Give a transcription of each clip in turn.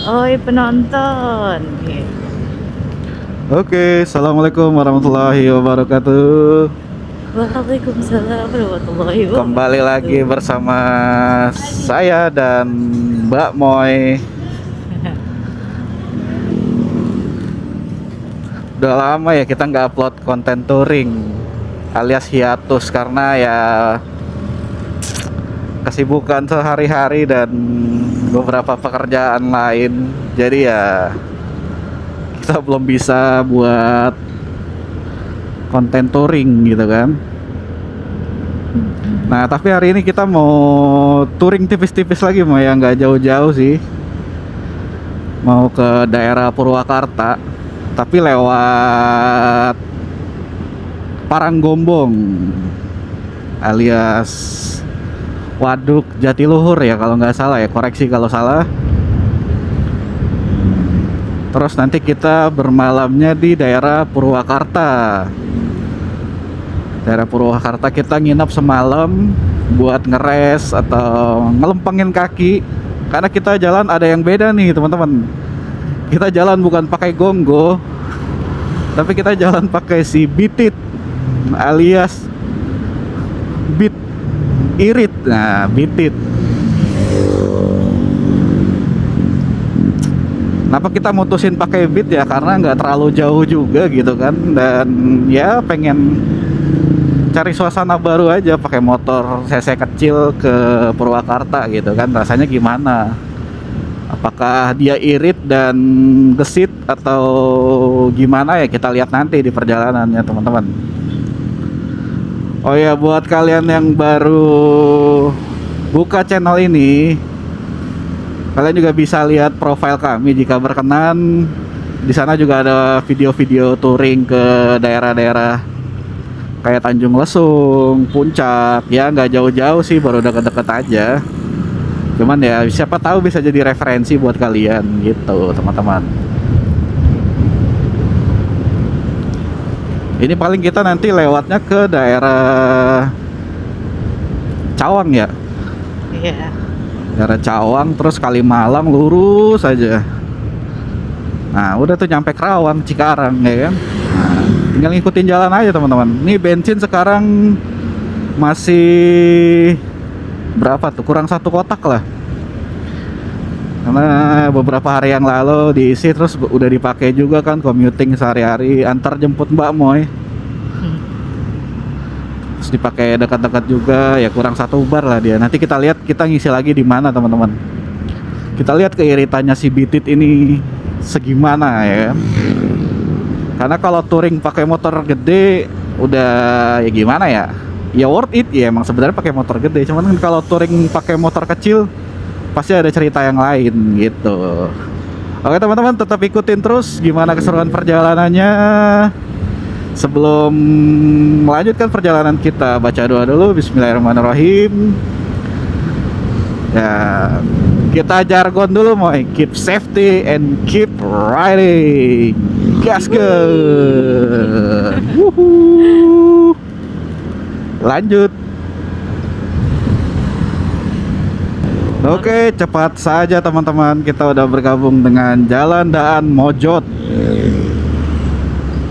Oi penonton. Gitu. Oke, assalamualaikum warahmatullahi wabarakatuh. Waalaikumsalam warahmatullahi Kembali lagi wabarakatuh. bersama saya dan Mbak Moy. Udah lama ya kita nggak upload konten touring, alias hiatus karena ya kesibukan sehari-hari dan beberapa pekerjaan lain. Jadi ya kita belum bisa buat konten touring gitu kan. Nah, tapi hari ini kita mau touring tipis-tipis lagi, mau ya nggak jauh-jauh sih. Mau ke daerah Purwakarta, tapi lewat Paranggombong alias Waduk Jatiluhur ya kalau nggak salah ya, koreksi kalau salah. Terus nanti kita bermalamnya di daerah Purwakarta. Daerah Purwakarta kita nginap semalam buat ngeres atau ngelempengin kaki. Karena kita jalan ada yang beda nih teman-teman. Kita jalan bukan pakai gonggo, tapi kita jalan pakai si bitit alias bit irit. Nah, bitit. Kenapa kita mutusin pakai beat ya? Karena nggak terlalu jauh juga gitu kan, dan ya pengen cari suasana baru aja pakai motor cc kecil ke Purwakarta gitu kan, rasanya gimana? Apakah dia irit dan gesit atau gimana ya, kita lihat nanti di perjalanannya teman-teman. Oh ya, buat kalian yang baru buka channel ini, kalian juga bisa lihat profil kami jika berkenan. Di sana juga ada video-video touring ke daerah-daerah kayak Tanjung Lesung, Puncak. Ya nggak jauh-jauh sih, baru deket-deket aja. Cuman ya siapa tahu bisa jadi referensi buat kalian gitu teman-teman. Ini paling kita nanti lewatnya ke daerah Cawang ya. Iya. Daerah Cawang terus Kalimalang lurus aja. Nah udah tuh nyampe Kerawang, Cikarang ya kan. Nah, tinggal ngikutin jalan aja teman-teman. Ini bensin sekarang masih berapa tuh, kurang 1 kotak lah. Karena beberapa hari yang lalu diisi terus udah dipakai juga kan, commuting sehari-hari antar jemput Mbak Moy. Terus dipakai dekat-dekat juga ya, kurang 1 bar lah dia. Nanti kita lihat kita ngisi lagi di mana teman-teman. Kita lihat keiritannya si bitit ini segimana ya. Karena kalau touring pakai motor gede udah ya gimana ya? Ya worth it ya emang sebenarnya pakai motor gede. Cuman kan kalau touring pakai motor kecil pasti ada cerita yang lain gitu. Oke teman-teman, tetap ikutin terus gimana keseruan perjalanannya. Sebelum melanjutkan perjalanan kita, baca doa dulu. Bismillahirrahmanirrahim. Ya, kita jargon dulu mau keep safety and keep riding. Gaskeun. Wuhu. Lanjut. Oke, cepat saja teman-teman, kita udah bergabung dengan Jalan Daan Mojot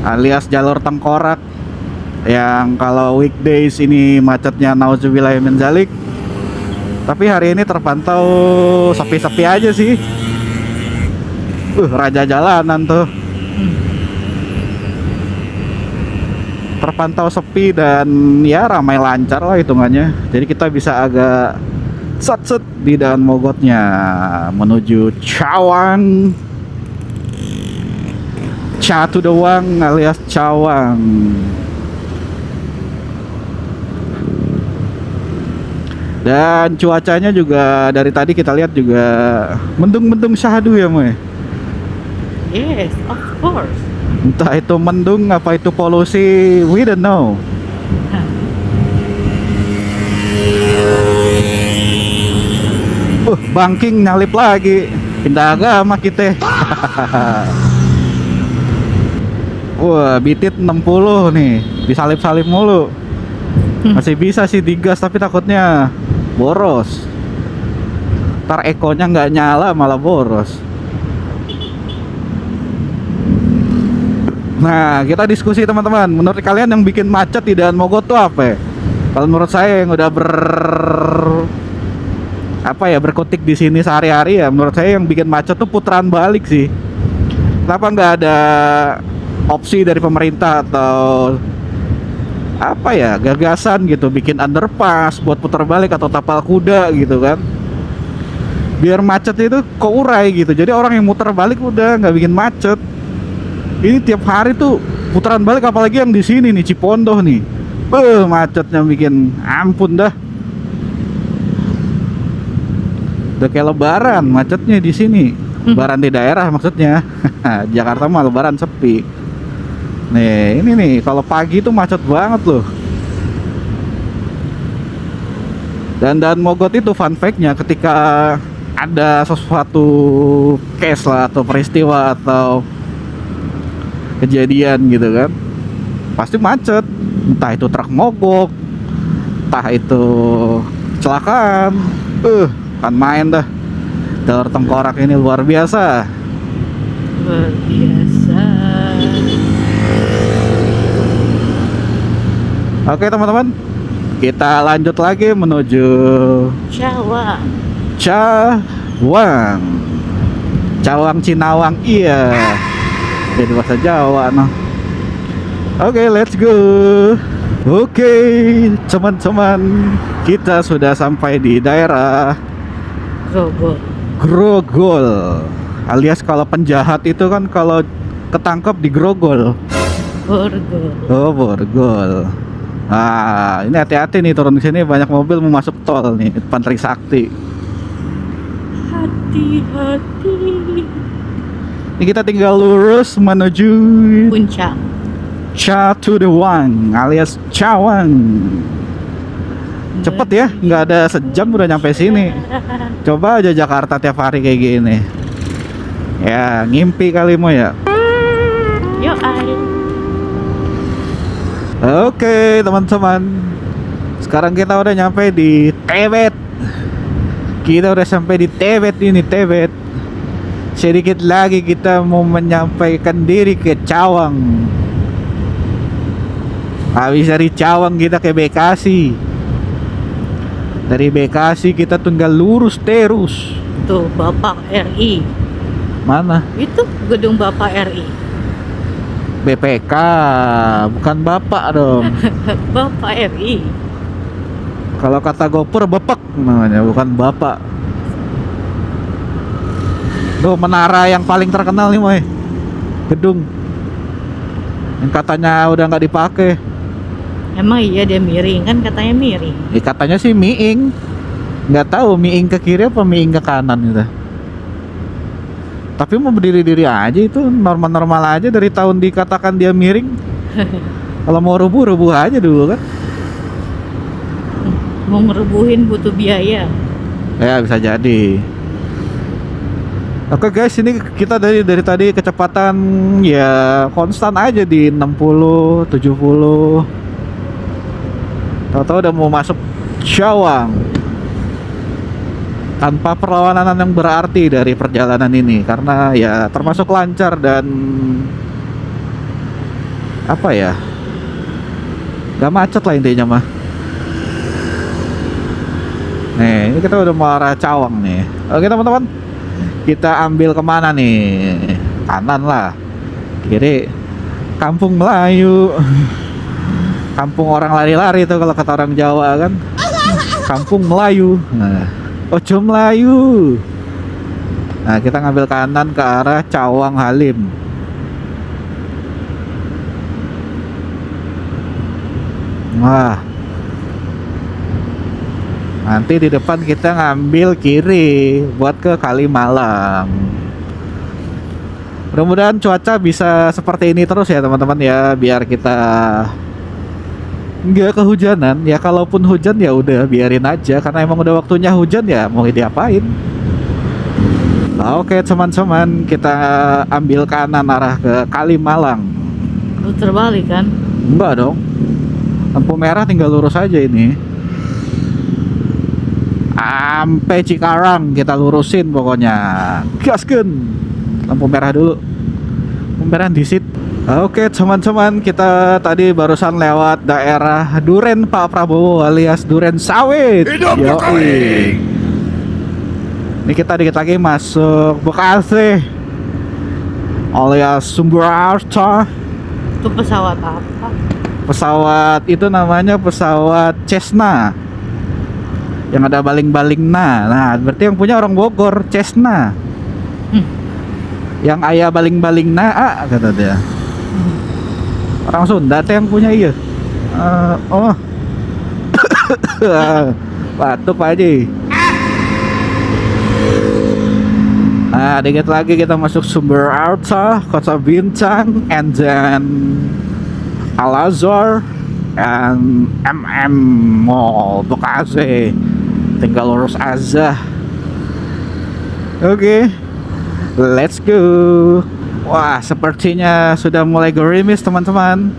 alias jalur tengkorak, yang kalau weekdays ini macetnya nauzubillah min dzalik. Tapi hari ini terpantau sepi-sepi aja sih. Raja jalanan tuh. Terpantau sepi dan ya ramai lancar lah hitungannya. Jadi kita bisa agak set di Daan Mogotnya menuju Cawang. Catu doang alias Cawang. Dan cuacanya juga dari tadi kita lihat juga mendung-mendung syahdu ya Moy. Yes, of course. Entah itu mendung apa itu polusi, we don't know. Banking nyalip lagi, pindah agama kita. Wah, bitit 60 nih, disalip-salip mulu. Masih bisa sih digas, tapi takutnya boros. Ntar ekonya nggak nyala malah boros. Nah, kita diskusi teman-teman. Menurut kalian yang bikin macet di Daan Mogot tuh apa ya? Kalau menurut saya yang udah berkutik di sini sehari-hari ya, menurut saya yang bikin macet tuh putaran balik sih. Kenapa nggak ada opsi dari pemerintah atau apa ya, gagasan gitu, bikin underpass buat putar balik atau tapal kuda gitu kan? Biar macet itu keurai gitu. Jadi orang yang muter balik udah nggak bikin macet. Ini tiap hari tuh putaran balik, apalagi yang di sini nih Cipondoh nih. Macetnya bikin ampun dah. Udah kayak lebaran macetnya di sini. Lebaran di daerah maksudnya. Jakarta mah lebaran sepi. Nih, ini nih kalau pagi tuh macet banget loh. Dan Mogot itu fun fact-nya, ketika ada sesuatu case lah atau peristiwa atau kejadian gitu kan, pasti macet. Entah itu truk mogok, entah itu kecelakaan. Kan main dah. Jalur tengkorak ini luar biasa. Luar biasa. Oke teman-teman, kita lanjut lagi menuju Cawang. Cawang Cinawang, iya. Jadi bahasa Jawa noh. Oke, let's go. Oke, teman-teman, kita sudah sampai di daerah Grogol. Alias kalau penjahat itu kan kalau ketangkep di Grogol. Borgol. Oh, Borgol. Ah, ini hati-hati nih, turun di sini banyak mobil mau masuk tol nih, depan Trisakti. Hati-hati. Ini kita tinggal lurus menuju Puncak. Catudewan alias Cawang. Cepet ya, nggak ada sejam udah nyampe sini. Coba aja Jakarta tiap hari kayak gini. Ya, ngimpi kali mau ya. Yuk, ayo. Oke teman-teman, sekarang kita udah nyampe di Tebet. Kita udah sampai di Tebet ini, Tebet. Sedikit lagi kita mau menyampaikan diri ke Cawang. Habis dari Cawang kita ke Bekasi. Dari Bekasi kita tinggal lurus terus. Tuh, Bapak RI. Mana? Itu gedung Bapak RI. BPK, bukan bapak dong. Bapak RI. Kalau kata Gopur bepek namanya, bukan bapak. Tuh menara yang paling terkenal nih, Moy. Gedung yang katanya udah nggak dipakai. Emang iya dia miring, kan katanya miring. Katanya sih miing. Nggak tahu miing ke kiri apa miing ke kanan gitu. Tapi mau berdiri-diri aja, itu normal-normal aja. Dari tahun dikatakan dia miring. Kalau mau rubuh aja dulu kan. Mau ngerubuhin butuh biaya. Ya bisa jadi. Oke guys, ini kita dari tadi kecepatan ya konstan aja di 60, 70. Tahu-tahu udah mau masuk Cawang. Tanpa perlawanan yang berarti dari perjalanan ini, karena ya termasuk lancar dan apa ya, gak macet lah intinya mah. Nih, ini kita udah mau arah Cawang nih. Oke teman-teman, kita ambil kemana nih? Kanan lah, kiri Kampung Melayu. Kampung orang lari-lari tuh kalau kata orang Jawa kan. Kampung Melayu. Nah, Ojo Melayu. Nah, kita ngambil kanan ke arah Cawang Halim. Wah. Nanti di depan kita ngambil kiri buat ke Kalimalang. Mudah-mudahan cuaca bisa seperti ini terus ya teman-teman ya, biar kita nggak kehujanan. Ya kalaupun hujan ya udah biarin aja, karena emang udah waktunya hujan ya, mau diapain. Nah, oke teman-teman, kita ambil kanan arah ke Kalimalang. Puter balik kan? Enggak dong, lampu merah tinggal lurus aja ini sampai Cikarang, kita lurusin pokoknya, gaskeun. Lampu merah dulu, lampu merah disit. Oke teman-teman, kita tadi barusan lewat daerah Duren Pak Prabowo alias Duren Sawit. Yoi. Ini kita dikit lagi masuk Bekasi alias Sumber Arta. Itu pesawat apa? Pesawat itu namanya pesawat Cessna yang ada baling-balingna. Nah, berarti yang punya orang Bogor, Cessna. Yang ayah baling-balingna, kata dia. Orang Sunda teh yang punya iya. Oh. Batuk Pak Haji. Nah, dikit lagi kita masuk Sumber Arta, Kota Bintang, and then Al Azhar and MM Mall Bekasi. Tinggal lurus aja. Oke. Let's go. Wah, sepertinya sudah mulai gerimis teman-teman.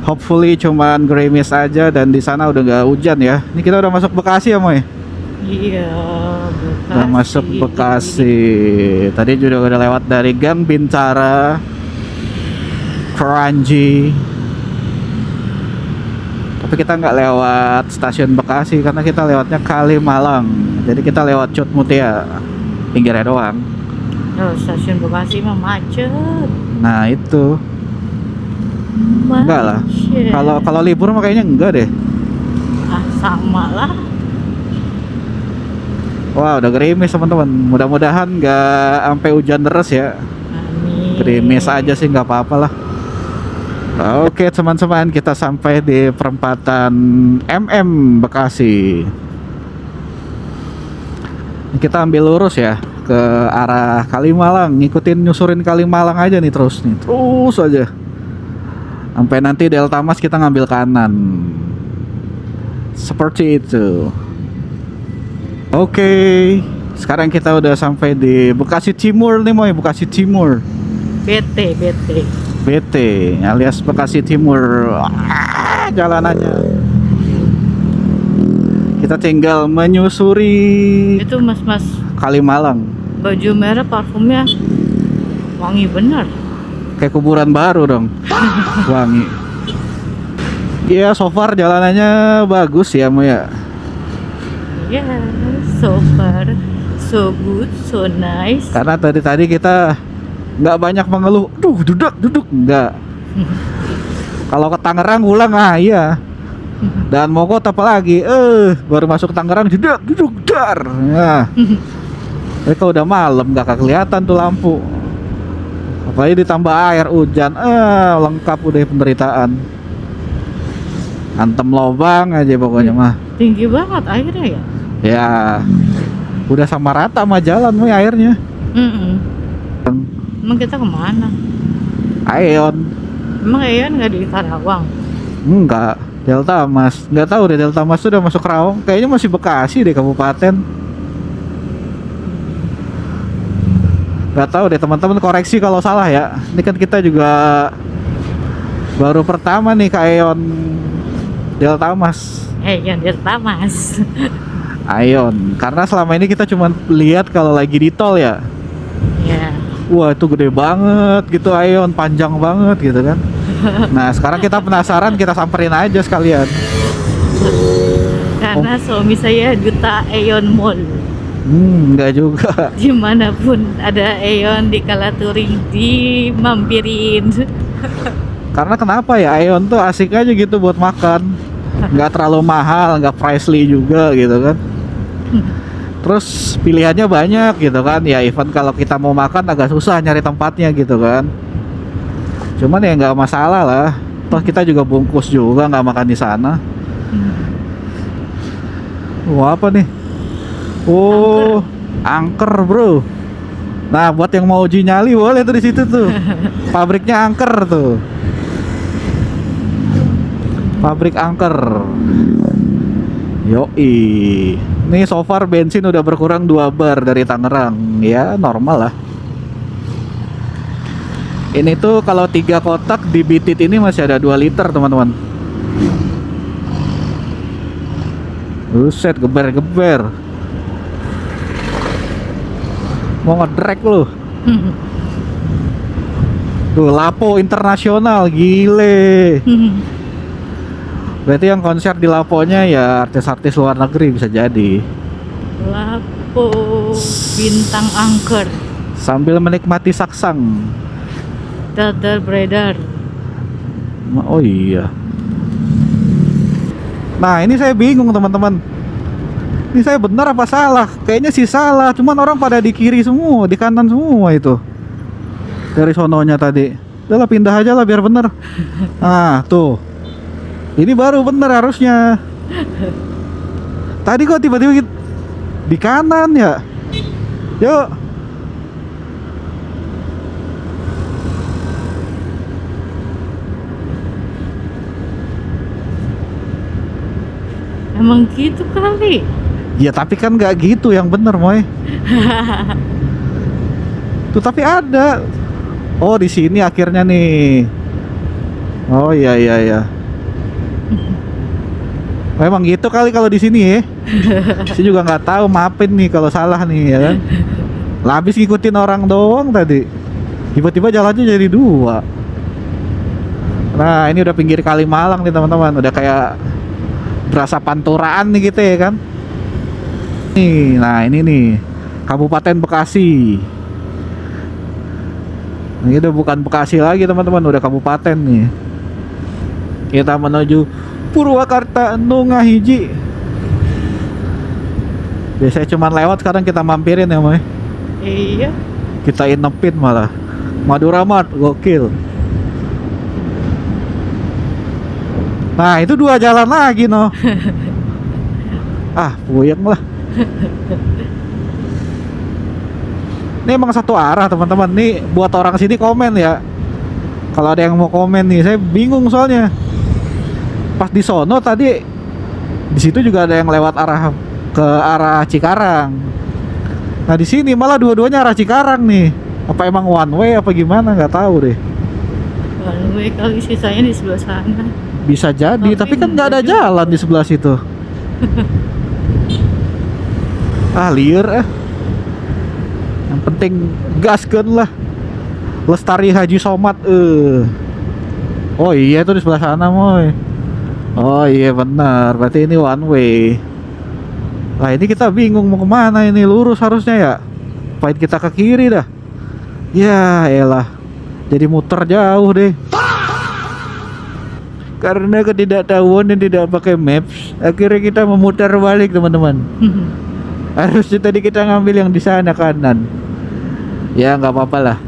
Hopefully cuman gerimis aja dan di sana udah nggak hujan ya. Ini kita udah masuk Bekasi ya, Moy? Iya, Bekasi. Udah masuk Bekasi. Tadi juga udah lewat dari Gang Bintara, Kranji. Tapi kita nggak lewat stasiun Bekasi karena kita lewatnya Kalimalang. Jadi kita lewat Cut Mutia, pinggirnya doang. Oh, stasiun Bekasi mah macet. Nah itu. Enggak lah. Macet. Kalau libur mah kayaknya enggak deh. Ah, sama lah. Wah, udah gerimis teman-teman. Mudah-mudahan nggak sampai hujan deras ya. Amin. Gerimis aja sih nggak apa-apa lah. Oke teman-teman, kita sampai di perempatan MM Bekasi. Kita ambil lurus ya ke arah Kalimalang, ngikutin nyusurin Kalimalang aja nih terus aja sampai nanti Delta Mas kita ngambil kanan seperti itu. Oke, sekarang kita udah sampai di Bekasi Timur nih, Moy. Bekasi Timur, BT alias Bekasi Timur. Jalanannya kita tinggal menyusuri Itu mas-mas Kalimalang. baju merah parfumnya wangi bener. Kayak kuburan baru dong. Wangi. Iya, so far jalanannya bagus ya, Mo ya. Ya, so far so good, so nice. Karena tadi kita nggak banyak mengeluh. Duduk enggak. Kalau ke Tangerang ulang iya. Dan Mogot apalagi, baru masuk Tangerang duduk dar. Nah. Tapi kalau udah malam nggak kelihatan tuh lampu. Apalagi ditambah air hujan, lengkap udah penderitaan. Antem lobang aja pokoknya mah. Tinggi banget airnya ya. Ya, udah sama rata sama jalan mah airnya. Emang kita kemana? Aeon. Emang Aeon nggak di Karawang? Enggak, Delta Mas. Nggak tahu deh Delta Mas sudah masuk Karawang. Kayaknya masih Bekasi deh kabupaten. Nggak tahu deh teman-teman, koreksi kalau salah ya. Ini kan kita juga baru pertama nih ke Aeon Delta Mas. Aeon Delta Mas. Aeon, karena selama ini kita cuma lihat kalau lagi di tol ya. Ya. Wah itu gede banget gitu Aeon, panjang banget gitu kan. Nah sekarang kita penasaran, kita samperin aja sekalian. Karena suami saya duta Aeon Mall. Enggak juga. Dimanapun ada Aeon di Kalaturing dimampirin. Karena kenapa ya, Aeon tuh asik aja gitu buat makan. Nggak terlalu mahal, nggak pricey juga gitu kan. Terus pilihannya banyak gitu kan. Ya even kalau kita mau makan agak susah nyari tempatnya gitu kan. Cuman ya nggak masalah lah. Toh kita juga bungkus juga, nggak makan di sana. Wah apa nih? Oh, angker bro. Nah buat yang mau uji nyali boleh tuh di situ tuh. Pabriknya angker tuh. Pabrik angker. Yoi. Nih so far bensin udah berkurang 2 bar dari Tangerang. Ya normal lah. Ini tuh kalau 3 kotak di Bitit ini masih ada 2 liter teman-teman. Buset, geber-geber. Mau ngedrek lu. Tuh, Lapo Internasional, gile. Berarti yang konser di Laponya ya artis-artis luar negeri bisa jadi. Lapo bintang angker. Sambil menikmati saksang. Dadar beredar. Oh iya. Nah ini saya bingung teman-teman. Ini saya benar apa salah? Kayaknya sih salah. Cuman orang pada di kiri semua, di kanan semua itu. Dari sononya tadi. Udah lah pindah aja lah biar bener. Nah tuh. Ini baru bener harusnya. Tadi kok tiba-tiba di kanan ya. Yuk. Emang gitu kali. Ya tapi kan nggak gitu yang bener Moy. Tuh tapi ada. Oh di sini akhirnya nih. Oh iya iya iya. Memang gitu kali kalau di sini ya. Saya juga nggak tahu, maafin nih kalau salah nih ya kan. Lah habis ngikutin orang doang tadi. Tiba-tiba jalannya jadi dua. Nah ini udah pinggir Kalimalang nih teman-teman. Udah kayak berasa panturaan nih gitu ya kan. Nih, nah ini nih Kabupaten Bekasi. Ini udah bukan Bekasi lagi teman-teman, udah kabupaten nih. Kita menuju Purwakarta Nungahiji. Biasanya cuman lewat, sekarang kita mampirin ya Moy. Iya. Kita inepin malah. Madura Mart, gokil. Nah itu dua jalan lagi no. Ah puyeng lah. Ini emang satu arah teman-teman. Nih buat orang sini komen ya. Kalau ada yang mau komen nih, saya bingung soalnya. Pas di sono tadi, di situ juga ada yang lewat arah ke arah Cikarang. Nah di sini malah dua-duanya arah Cikarang nih. Apa emang one way apa gimana? Nggak tahu deh. One way kali, sisanya di sebelah sana. Bisa jadi, tapi kan nggak ada jalan di sebelah situ. Ah liar Yang penting gaskeun lah. Lestari Haji Somad. Oh iya tuh di sebelah sana Moy. Oh iya benar. Berarti ini one way. Nah ini kita bingung mau kemana ini. Lurus harusnya ya. Pahin kita ke kiri dah. Ya elah. Jadi muter jauh deh. Karena ketidaktahuan dan tidak pakai maps, akhirnya kita memutar balik teman-teman. Harusnya tadi kita ngambil yang di sana kanan. Ya nggak apa-apa lah.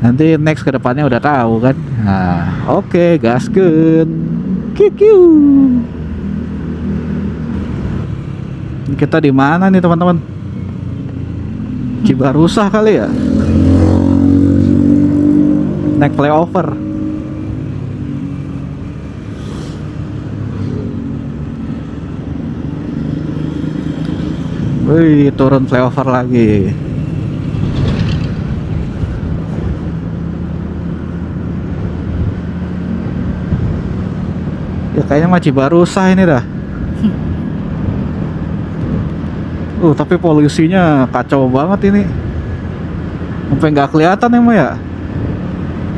Nanti next kedepannya udah tahu kan. Nah, oke, gaskeun. Kikiu. Kita di mana nih teman-teman? Cibarusah kali ya? Naik flyover. Wih, turun flyover lagi. Ya kayaknya mah Cibarusah ini dah. Tapi polusinya kacau banget ini. Sampai nggak kelihatan emang ya.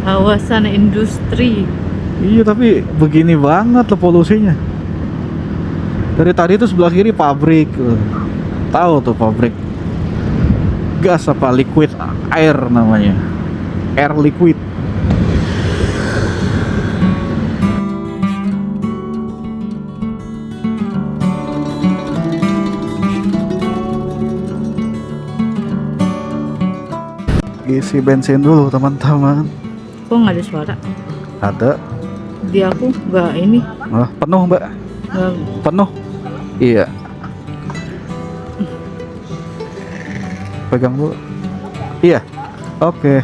Kawasan industri. Iya tapi begini banget loh polusinya. Dari tadi tuh sebelah kiri pabrik. Tahu tuh pabrik gas apa liquid air namanya. Air liquid. Isi bensin dulu teman-teman. Kok nggak ada suara? Ada. Di aku nggak ini. Penuh mbak. Nggak. Penuh. Iya. Pegang dulu. Iya. Oke.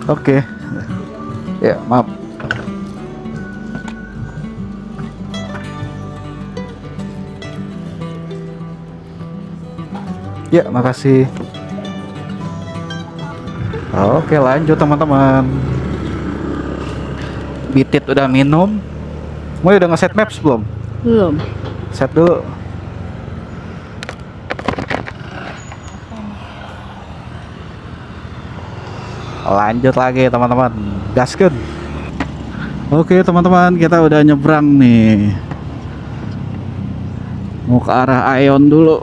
Oke. Ya, maaf. Ya, makasih. Oke, lanjut teman-teman. Bitit udah minum. Mau udah nge-set maps belum? Belum. Set dulu. Lanjut lagi teman-teman. Gaskeun. Oke teman-teman, kita udah nyebrang nih. Mau ke arah Aeon dulu.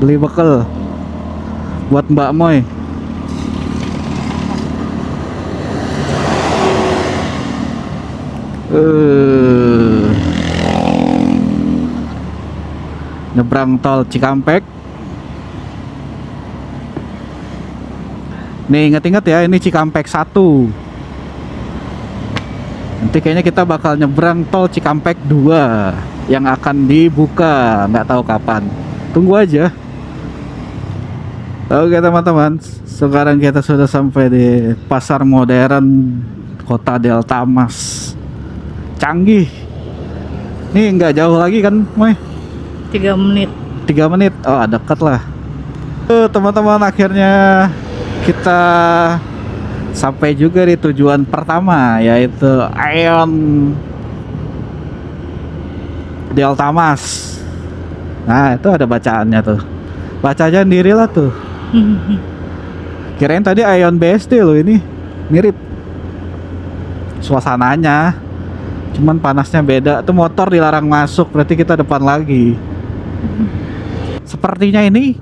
Beli bekal buat Mbak Moy. Nyebrang tol Cikampek. Nih inget-inget ya, ini Cikampek 1. Nanti kayaknya kita bakal nyebrang tol Cikampek 2 yang akan dibuka, nggak tahu kapan. Tunggu aja. Oke teman-teman, sekarang kita sudah sampai di pasar modern Kota Delta Mas. Canggih. Nih nggak jauh lagi kan, Moy? 3 menit. 3 menit. Oh, dekat lah. Teman-teman, akhirnya kita sampai juga di tujuan pertama, yaitu Aeon Delta Mas. Nah, itu ada bacaannya tuh. Baca aja sendiri lah tuh. Kirain tadi Aeon BSD loh, ini mirip suasananya. Cuman panasnya beda. Tuh motor dilarang masuk, berarti kita depan lagi. Sepertinya ini.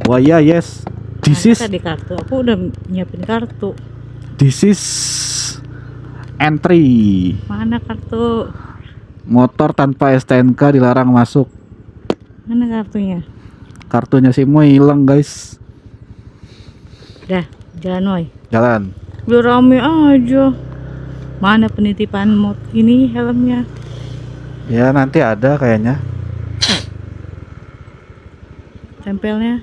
Wah ya, yes. This is Di kartu. Aku udah nyiapin kartu. This is entry. Mana kartu? Motor tanpa STNK dilarang masuk. Mana kartunya? Kartunya si Moy hilang, guys. Dah, jalan Woy. Jalan. Udah rame aja. Mana penitipan mod ini helmnya? Ya nanti ada kayaknya. Tempelnya.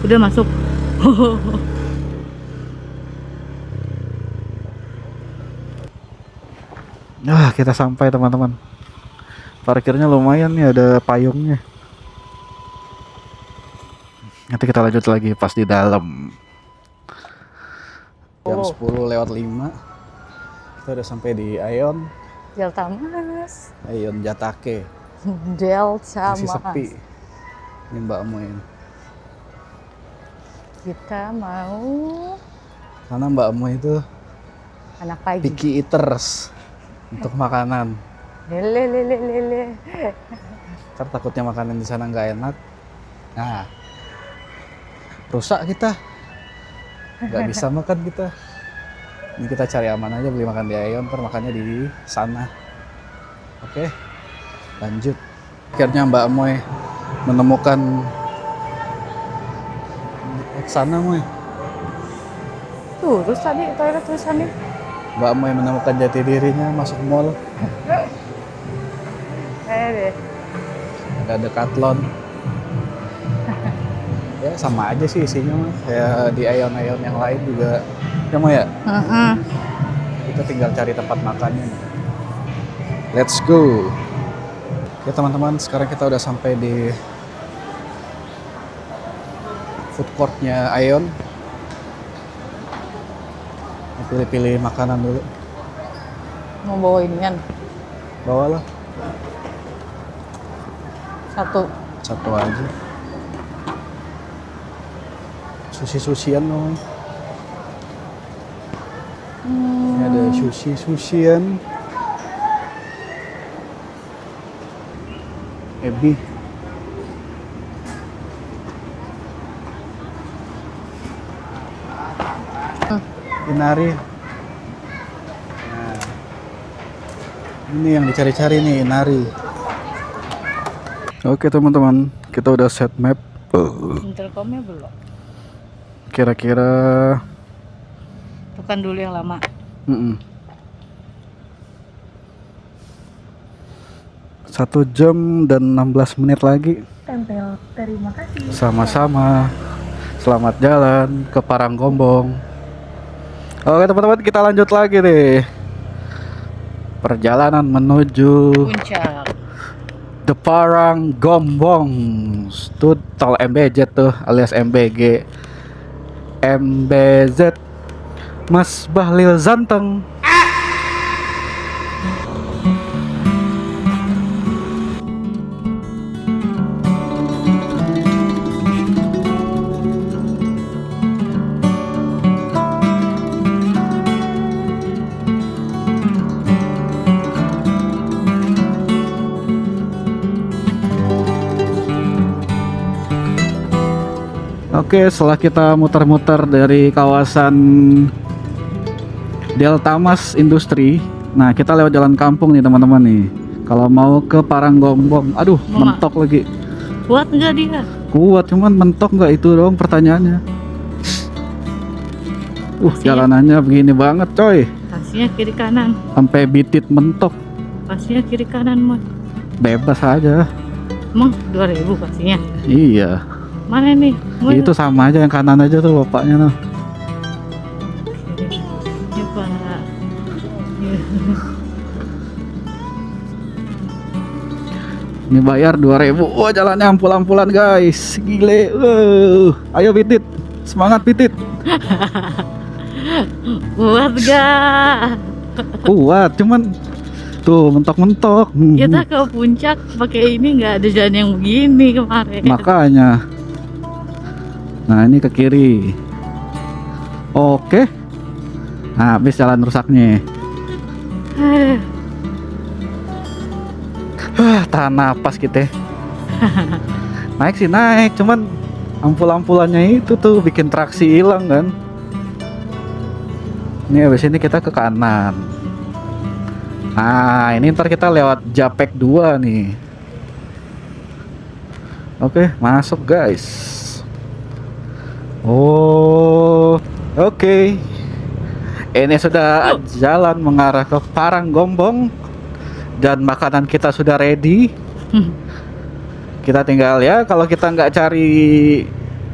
Udah masuk. Nah, kita sampai teman-teman. Parkirnya lumayan nih, ada payungnya. Nanti kita lanjut lagi pas di dalam. Jam 10 lewat 5. Kita udah sampai di Aeon. Delta Mas. Aeon Jatake. Delta Masih Mas. sepi. Ini Mbak Moy ini. Kita mau Karena Mbak Moy itu anak pagi. picky eaters untuk makanan. Lele. Ntar takutnya makanan di sana nggak enak. Nah, rusak kita. Nggak bisa makan kita. Ini kita cari aman aja, beli makan di Aeon, ntar makannya di sana. Oke, lanjut. Akhirnya Mbak Moy menemukan sana, Moy. Terus tadi toilet tulisannya. Mbak Moy menemukan jati dirinya masuk mall. Deh. Ada Decathlon. Ya sama aja sih isinya mah. Kayak di Aeon-Aeon yang lain juga. Ya Moy ya? Kita tinggal cari tempat makannya nih. Let's go. Oke teman-teman, sekarang kita udah sampai di food courtnya Aeon. Pilih-pilih makanan dulu. Mau bawa inian. Bawalah Satu. aja. Sushi-sushian dong. Ini ada sushi-sushian. Ebi. Inari. Nah, ini yang dicari-cari nih, inari. Oke teman-teman, kita udah set map. Intercomnya belum. Kira-kira Tekan dulu yang lama. 1 jam dan 16 menit lagi. Tempel. Terima kasih. Sama-sama. Selamat jalan ke Paranggombong. Oke teman-teman, kita lanjut lagi deh. Perjalanan menuju Puncak. The Parang Gombong. Tuh tol MBZ tuh alias MBG. MBZ Mas Bahlil Zanteng. Oke, setelah kita muter-muter dari kawasan Delta Mas Industri, nah kita lewat jalan kampung nih teman-teman nih. Kalau mau ke Paranggombong, aduh Mama. mentok lagi. Kuat nggak dia? Kuat cuman mentok nggak, itu dong pertanyaannya. Jalanannya begini banget coy, Kasihnya kiri kanan. sampai bitit mentok. Kasihnya kiri kanan Mon. Bebas aja. Emang 2000 kasihnya. Iya, Mana nih? Mon? itu sama aja, yang kanan aja tuh bapaknya tuh. Coba. Ini bayar 2000. Wah, jalannya ampul-ampulan guys. Gile. Ayo Bitit. Semangat Bitit. Kuat gak? Kuat, cuman tuh mentok-mentok. Kita ke puncak pakai ini nggak ada jalan yang begini kemarin. Makanya. Nah, ini ke kiri. Oke. Nah, habis jalan rusaknya. Tahan napas kita. Naik sih naik, cuman ampul-ampulannya itu tuh bikin traksi hilang kan. Ini habis ini kita ke kanan. Nah, ini ntar kita lewat Japek 2 nih. Oke, masuk guys. Oh, oke. Ini sudah jalan mengarah ke Paranggombong dan makanan kita sudah ready. Kita tinggal ya, kalau kita nggak cari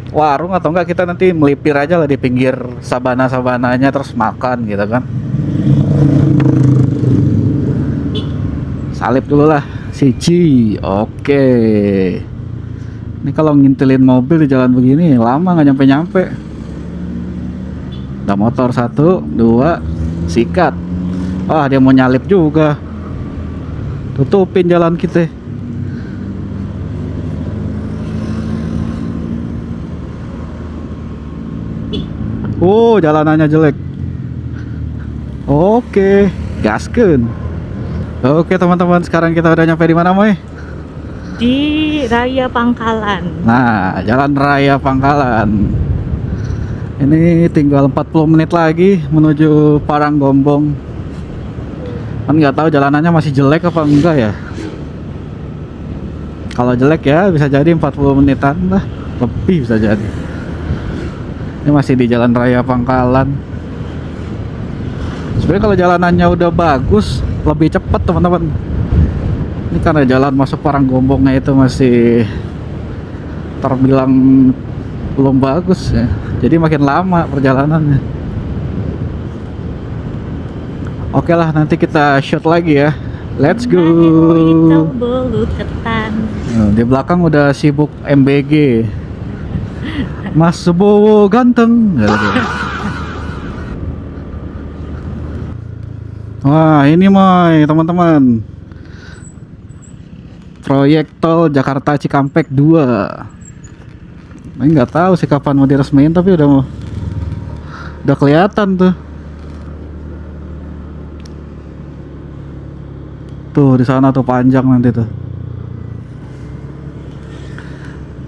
warung atau enggak, kita nanti melipir aja lah di pinggir sabana-sabananya terus makan gitu kan. Salip dulu lah siji. Oke. Ini kalau ngintilin mobil di jalan begini lama nggak nyampe-nyampe. Udah motor 1, 2, sikat. Wah, dia mau nyalip juga. Tutupin jalan kita. Oh, jalanannya jelek. Oke, gaskeun. Oke teman-teman, sekarang kita udah nyampe di mana, Moy? Di Raya Pangkalan. Nah, Jalan Raya Pangkalan. Ini tinggal 40 menit lagi menuju Paranggombong. Kan nggak tahu jalanannya masih jelek apa enggak ya. Kalau jelek ya bisa jadi 40 menitan lah, lebih bisa jadi. Ini masih di Jalan Raya Pangkalan. Sebenarnya kalau jalanannya udah bagus lebih cepat teman-teman. Ini karena jalan masuk Paranggombongnya itu masih terbilang belum bagus ya, jadi makin lama perjalanannya. Oke lah, nanti kita shoot lagi ya. Let's go. Di belakang udah sibuk MBG. Mas Bowo ganteng. Wah, ini Moy, teman-teman. Proyek tol Jakarta Cikampek 2. Ini nggak tahu sih kapan mau diresmiin, tapi udah kelihatan tuh. Tuh di sana tuh panjang nanti tuh.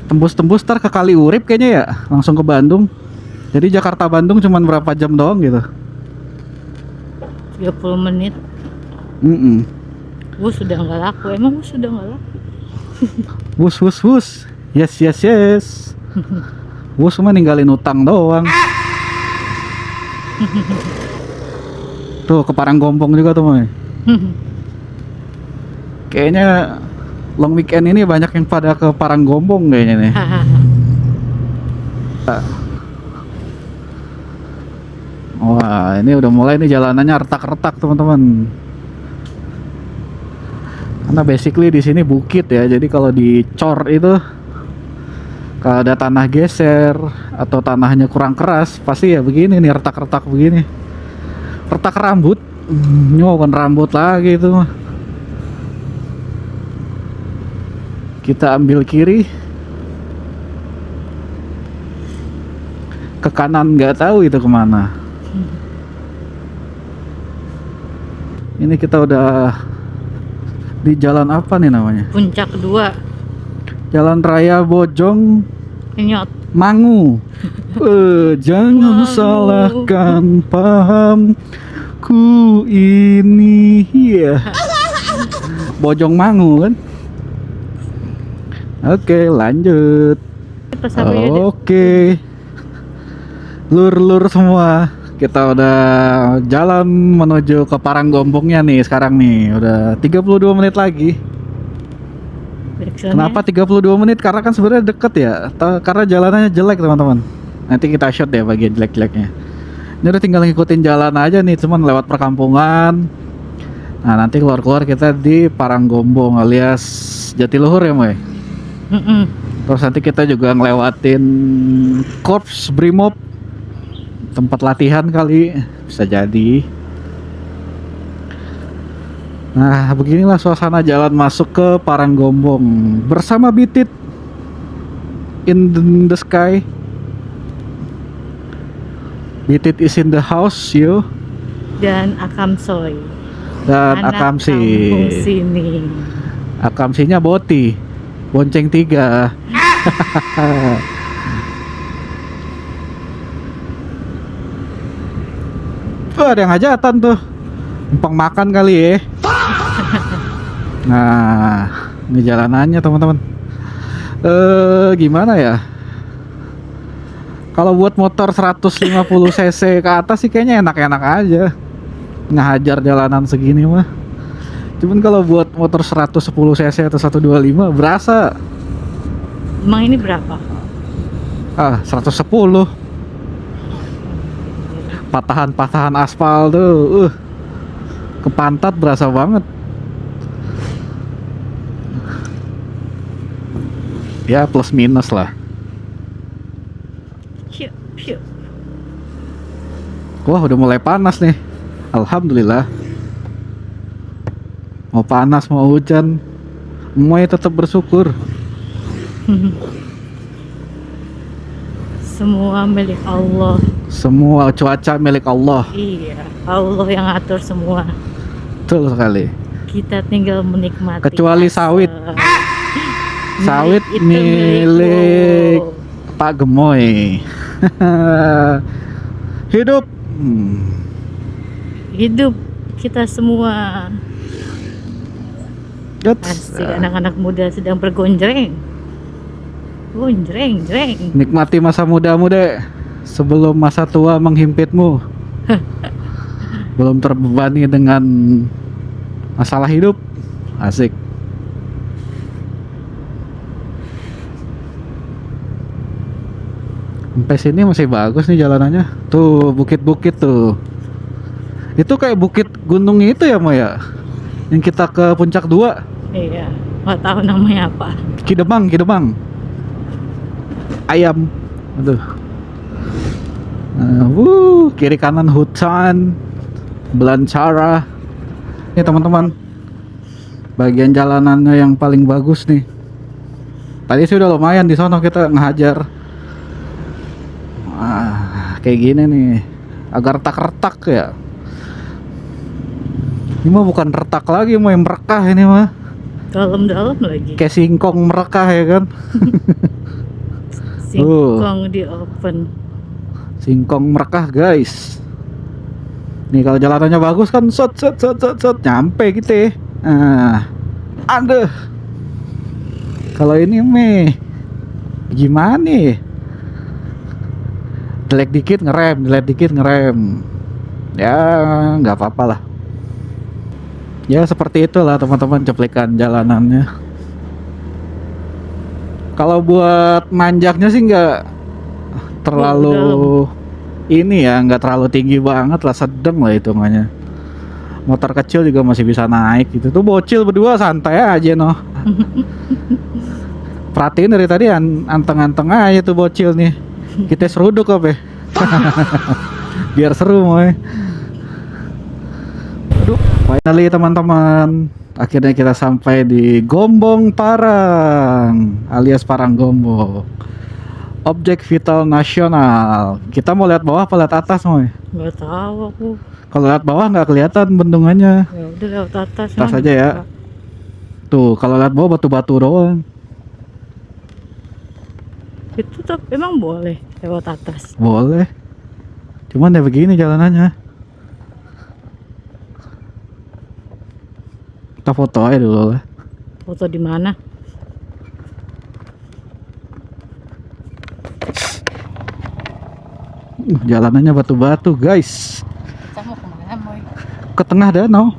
Tembus-tembus ntar ke Kaliurip kayaknya ya, langsung ke Bandung. Jadi Jakarta Bandung cuman berapa jam doang gitu. 30 menit. Bus sudah nggak laku. Emang bus sudah nggak laku? Wus. Yes. Wus cuma ninggalin utang doang. Tuh ke Paranggombong juga tuh, Moy. Kayaknya long weekend ini banyak yang pada ke Paranggombong kayaknya nih. Wah, ini udah mulai nih jalanannya retak-retak teman-teman. Karena basically di sini bukit ya, jadi kalau dicor itu, kalau ada tanah geser atau tanahnya kurang keras, pasti ya begini nih, retak-retak begini. Retak rambut, ini bukan rambut lagi itu mah. Kita ambil kiri, ke kanan nggak tahu itu kemana. Ini kita udah di jalan apa nih namanya? Puncak 2. Jalan Raya Bojong Kenyot. Mangu. Jangan Mangu. salahkan pahamku ini ya. Bojong Mangu kan? Oke, lanjut. Pas sampai Oke. Lur-lur semua, kita udah jalan menuju ke Paranggombongnya nih sekarang nih. Udah 32 menit lagi. directionnya. Kenapa 32 menit? Karena kan sebenarnya deket ya. Karena jalanannya jelek teman-teman. Nanti kita shot ya bagian jelek-jeleknya. Ini udah tinggal ngikutin jalan aja nih, cuman lewat perkampungan. Nah nanti keluar-keluar kita di Paranggombong alias Jatiluhur ya Moy. Terus nanti kita juga ngelewatin Korps Brimob, tempat latihan kali, bisa jadi. Nah beginilah suasana jalan masuk ke Paranggombong bersama Bitit in the sky. Bitit is in the house yo. Dan Akamsoy. Dan Anak Akamsi. kampung sini. Akamsinya Boti, bonceng 3. Tuh ada yang hajatan tuh, numpang makan kali ya. Nah ini jalanannya teman-teman. Gimana ya, kalau buat motor 150 cc ke atas sih kayaknya enak-enak aja ngehajar jalanan segini mah. Cuman kalau buat motor 110 cc atau 125 berasa. Emang ini berapa? 110. Patahan-patahan aspal tuh ke pantat berasa banget. Ya plus minus lah. Hyuk, hyuk. Wah udah mulai panas nih. Alhamdulillah. Mau panas mau hujan, semuanya tetap bersyukur. Semua milik Allah. Semua cuaca milik Allah. Iya, Allah yang atur semua. Betul sekali. Kita tinggal menikmati. Kecuali masa. sawit. Sawit Itu milik milikmu. Pak Gemoy. Hidup. Hidup kita semua. Yuts. Asik, anak-anak muda sedang bergonjreng. Gonjreng, jreng. Nikmati masa muda-muda sebelum masa tua menghimpitmu. Belum terbebani dengan masalah hidup. Asik. Sampai sini masih bagus nih jalanannya. Tuh bukit-bukit tuh. Itu kayak bukit gunung itu ya Moya, yang kita ke puncak 2. Iya, nggak tahu namanya apa. Kidemang, Kidemang. Ayam. Aduh. Kiri kanan hutan, belantara. Ini teman-teman, bagian jalanannya yang paling bagus nih. Tadi sih udah lumayan di sono kita ngehajar. Kayak gini nih, agak retak-retak ya. Ini mah bukan retak lagi, mau yang merekah ini mah. Dalam-dalam lagi. Kayak singkong merekah ya kan. Singkong di open. Singkong merekah guys. Nih kalau jalanannya bagus kan set nyampe gitu ya. Aduh. Kalau ini gimana nih? Jelek dikit ngerem. Ya nggak apa-apa lah. Ya seperti itulah teman-teman cuplikan jalanannya. Kalau buat manjaknya sih nggak terlalu ini ya, nggak terlalu tinggi banget lah, sedang lah hitungannya. Motor kecil juga masih bisa naik gitu. Tuh bocil berdua santai aja noh. Perhatiin dari tadi anteng-anteng aja tuh bocil nih. Kita seruduk apa? Biar seru moy. Aduh, finally teman-teman, akhirnya kita sampai di Gombong Parang alias Paranggombong. Objek vital nasional. Kita mau lihat bawah apa lihat atas moy? Nggak tahu aku. Kalau lihat bawah nggak kelihatan bendungannya. Ya udah lewat atas. Atas emang aja ya. bisa. Tuh, kalau lihat bawah batu-batu doang. Itu tuh emang boleh lewat atas. Boleh. Cuman ya begini jalanannya. Kita foto aja dulu lah. Foto di mana? Jalanannya batu-batu guys. Kita mau kemana Moy? Ke tengah danau.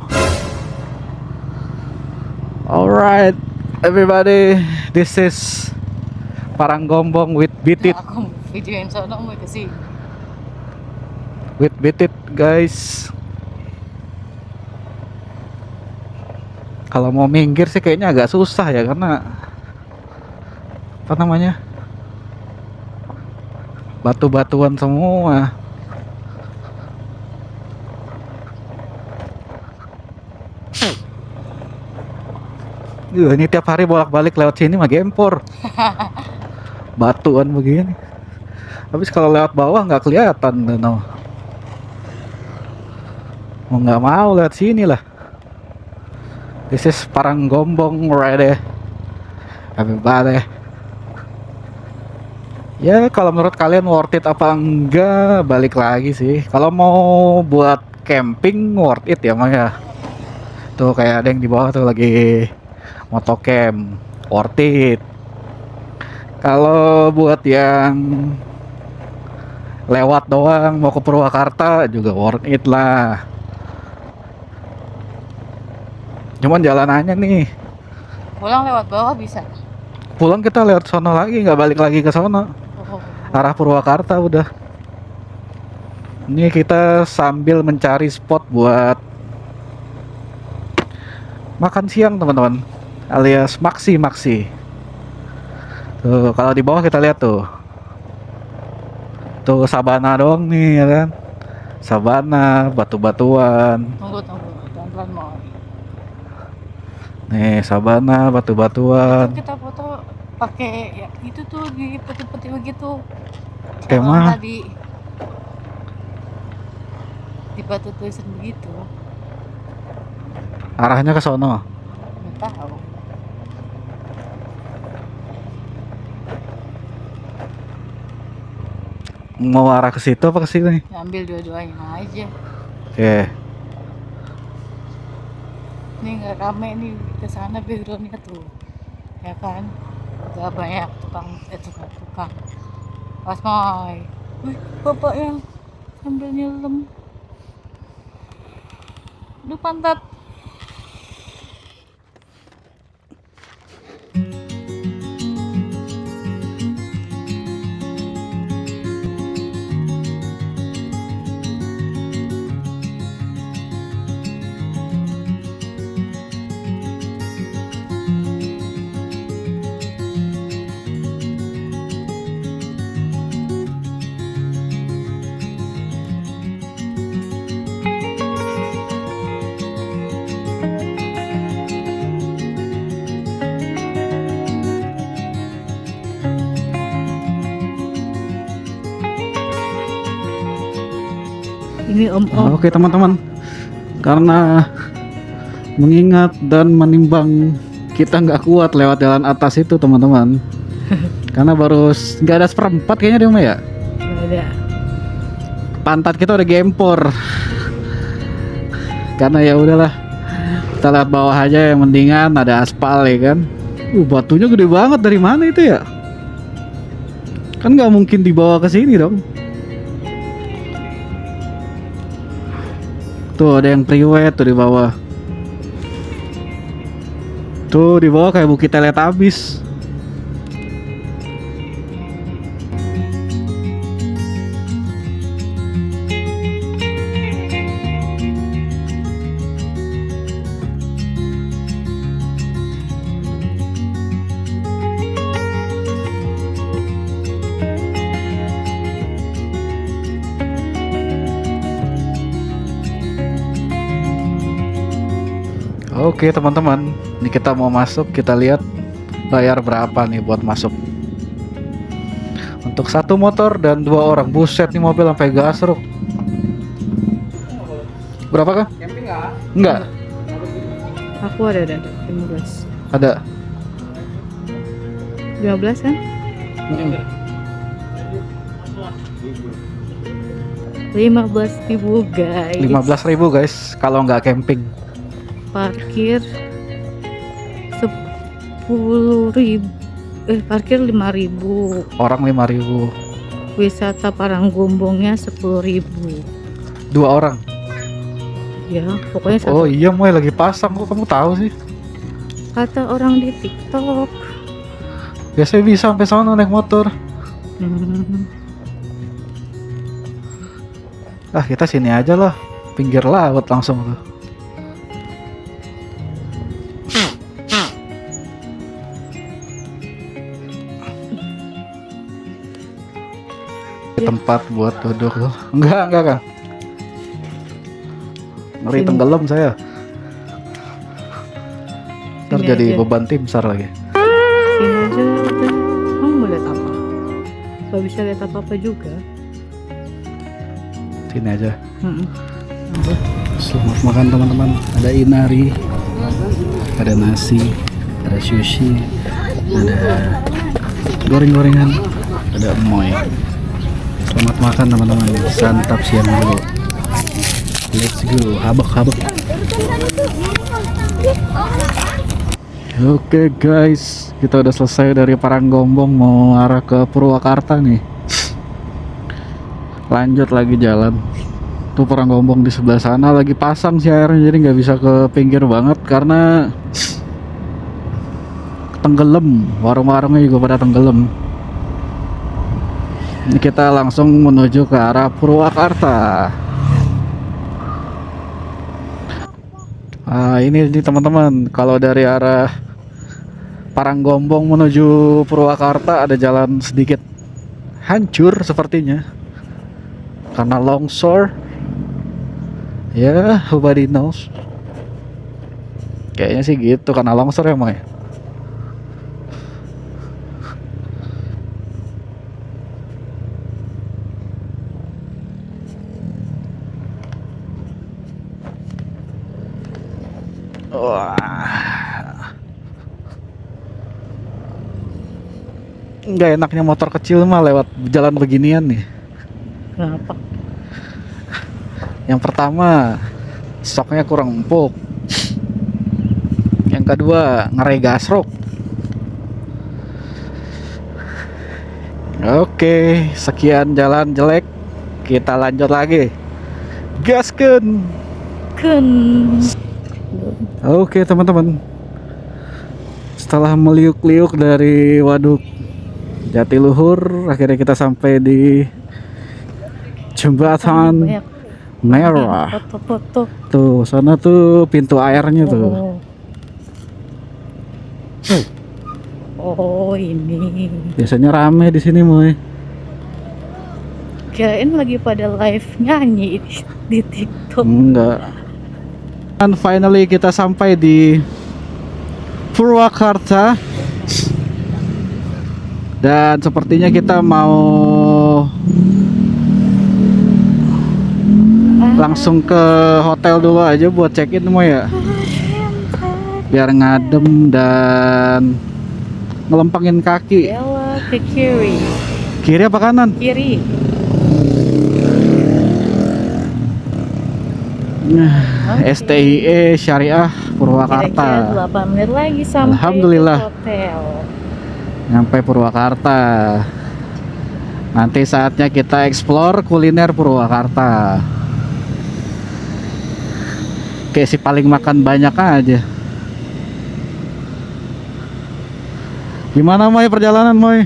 Alright, everybody, this is Paranggombong with Bitit. Aku videoin sono mau ke sini. With Bitit guys. Kalau mau minggir sih kayaknya agak susah ya, karena apa namanya, batu-batuan semua. Ini tiap hari bolak-balik lewat sini mah gempor. Batuan begini. Habis kalau lewat bawah nggak kelihatan danau. Mau nggak mau lewat sini lah. This is Paranggombong right. Everybody. Ya kalau menurut kalian worth it apa enggak, balik lagi sih. Kalau mau buat camping worth it ya Maya. Tuh kayak ada yang di bawah tuh lagi motocamp, worth it. Kalau buat yang lewat doang mau ke Purwakarta juga worth it lah. Cuman jalanannya nih, Pulang lewat bawah bisa. pulang kita lewat sono lagi, nggak balik lagi ke sono. Oh. Arah Purwakarta udah. Ini kita sambil mencari spot buat makan siang teman-teman, alias maksi. Tuh kalau di bawah kita lihat tuh sabana doang nih ya kan, sabana batu-batuan. Tunggu pelan-pelan Moy. Nih sabana batu-batuan. Kita foto pakai ya itu tuh di peti-peti begitu. Kayak Sama mana? tadi di batu tulisan begitu. Arahnya ke sono. Nggak tahu. Mau arah ke situ apa ke sini? Ambil dua-duanya aja. Oke. Ini nggak rame nih ke sana backgroundnya tuh, ya kan? Gak banyak tukang. Pas Moy. Wih, bapak yang sambil nyelam. Aduh pantat. Ini om-om. Oke teman-teman, karena mengingat dan menimbang kita nggak kuat lewat jalan atas itu teman-teman, karena baru nggak ada seperempat kayaknya dia mah ya. Nggak ada. Pantat kita udah gempor. Karena ya udahlah, kita lihat bawah aja yang mendingan ada aspal ya kan. Batunya gede banget, dari mana itu ya? Kan nggak mungkin dibawa ke sini dong. Tuh ada yang priwet tuh di bawah. Tuh di bawah kayak Bukit Teletabis. Oke teman-teman, ini kita mau masuk, kita lihat bayar berapa nih buat masuk. Untuk satu motor dan 2 orang. Buset nih mobil sampai gasruk. Berapa kah? Camping nggak? Enggak. Aku ada 15. Ada. 15 kan? 15.000 guys. 15.000 guys kalau nggak camping. Parkir 10.000. Parkir 5.000. Orang 5.000. Wisata Paranggombongnya 10.000. 2 orang. Ya, pokoknya satu. Oh iya, Moy lagi pasang, kok kamu tahu sih? Kata orang di TikTok. Biasanya bisa sampai sana naik motor. Ah, kita sini aja lah, pinggir laut langsung tuh. Tempat buat duduk loh. Enggak Kang. Ngeri Sini. tenggelam saya. Ntar Sini jadi aja. beban tim SAR lagi. Sini aja udah. Kamu mau lihat apa? Gak bisa lihat apa-apa juga. Sini aja. Mm-mm. Selamat makan teman-teman. Ada inari, ada nasi, ada sushi, ada goreng-gorengan, ada emoy. Selamat makan teman-teman. Santap siang dulu. Let's go. Habak-habak. Oke guys, kita udah selesai dari Paranggombong, mau arah ke Purwakarta nih. Lanjut lagi jalan. Tuh Paranggombong di sebelah sana lagi pasang sih airnya, jadi nggak bisa ke pinggir banget karena tenggelam. Warung-warungnya juga pada tenggelam. Ini kita langsung menuju ke arah Purwakarta. Ini nih teman-teman, kalau dari arah Paranggombong menuju Purwakarta ada jalan sedikit hancur sepertinya karena longsor. Ya, nobody knows. Kayaknya sih gitu karena longsor ya, Moy. Wah. Nggak enaknya motor kecil mah lewat jalan beginian nih. Kenapa? Yang pertama, stoknya kurang empuk. Yang kedua, ngerai gasrok. Oke, sekian jalan jelek. Kita lanjut lagi. Gaskeun. Kan. Oke teman-teman, setelah meliuk-liuk dari Waduk Jatiluhur, akhirnya kita sampai di Jembatan Banyak Merah. foto-foto. Tuh, sana tuh pintu airnya tuh. Oh, ini. Biasanya rame di sini, Moy. Kirain lagi pada live nyanyi di TikTok. Enggak. Dan finally kita sampai di Purwakarta. Dan sepertinya kita mau langsung ke hotel dulu aja buat check-in, Moy ya. Biar ngadem dan ngelempengin kaki. Belok ke kiri. Kiri apa kanan? Kiri. STIE Syariah Purwakarta. Kira-kira 8 menit lagi sampai Alhamdulillah. ke hotel. Nyampe Purwakarta. Nanti saatnya kita explore kuliner Purwakarta. Kayak si paling makan banyak aja. Gimana Moy perjalanan Moy?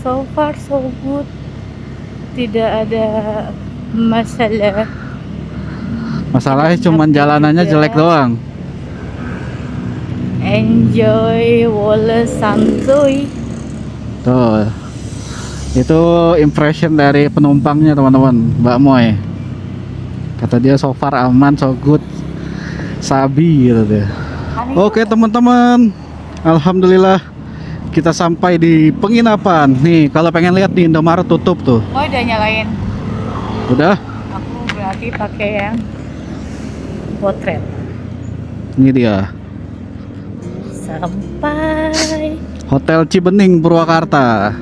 So far so good. Tidak ada masalah. Masalahnya cuman jalanannya jelek doang. Enjoy, wala santuy. Tuh. Itu impression dari penumpangnya teman-teman, Mbak Moy. Kata dia so far aman, so good. Sabi gitu deh. Aneh Oke juga. teman-teman, alhamdulillah kita sampai di penginapan. Nih kalau pengen lihat di Indomaret tutup tuh. Oh, udah nyalain. Udah, Aku berarti pakai yang potret. ini dia Sampai. Hotel Cibening Purwakarta.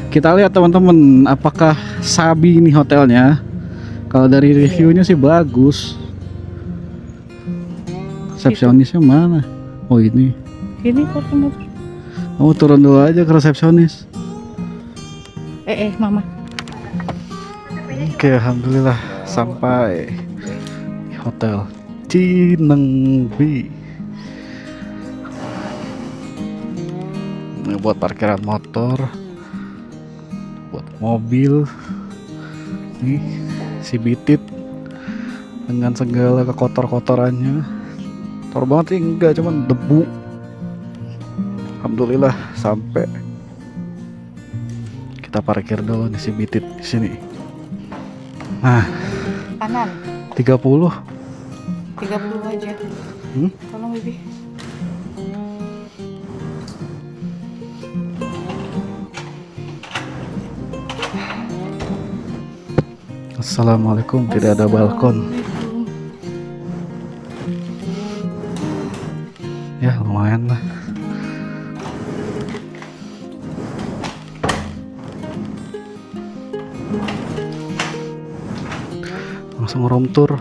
Kita lihat teman-teman, apakah sabi ini hotelnya. Kalau dari reviewnya sih bagus. Resepsionisnya mana? Oh ini. Ini kursi motor. Kamu turun dulu aja ke resepsionis. Mama. Oke, alhamdulillah sampai di Hotel Cinengbi. Ini buat parkiran motor, buat mobil. Nih si Bitit dengan segala kekotor-kotorannya. Kotor banget sih enggak, cuman debu. Alhamdulillah sampai. Kita parkir dulu nih si Bitit di sini. Nah, Kanan. 30. 30 aja. Hmm? Tolong Bibi. Assalamualaikum, tidak ada balkon. Ya lumayan lah. Langsung room tour.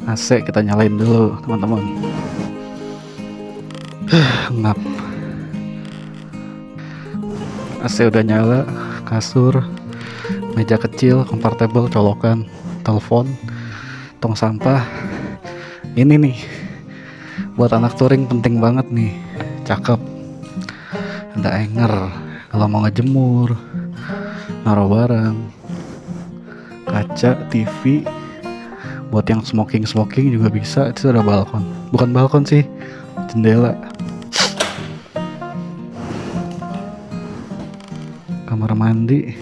AC kita nyalain dulu teman-teman. Ngap. AC udah nyala, kasur, meja kecil, comfortable, colokan, telepon, tong sampah. Ini nih buat anak touring penting banget nih, cakep. Ada hanger kalau mau ngejemur, naruh barang, kaca, TV. Buat yang smoking juga bisa. Itu ada balkon, bukan balkon sih, jendela. Kamar mandi,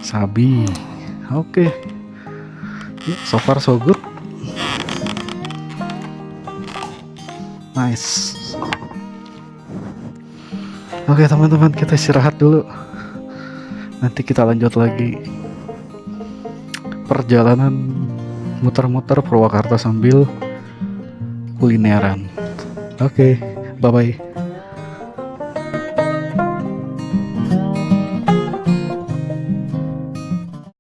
sabi. Oke. So far so good. Nice. Oke teman-teman, kita istirahat dulu. Nanti kita lanjut lagi perjalanan muter-muter Purwakarta sambil kulineran. Oke, bye-bye.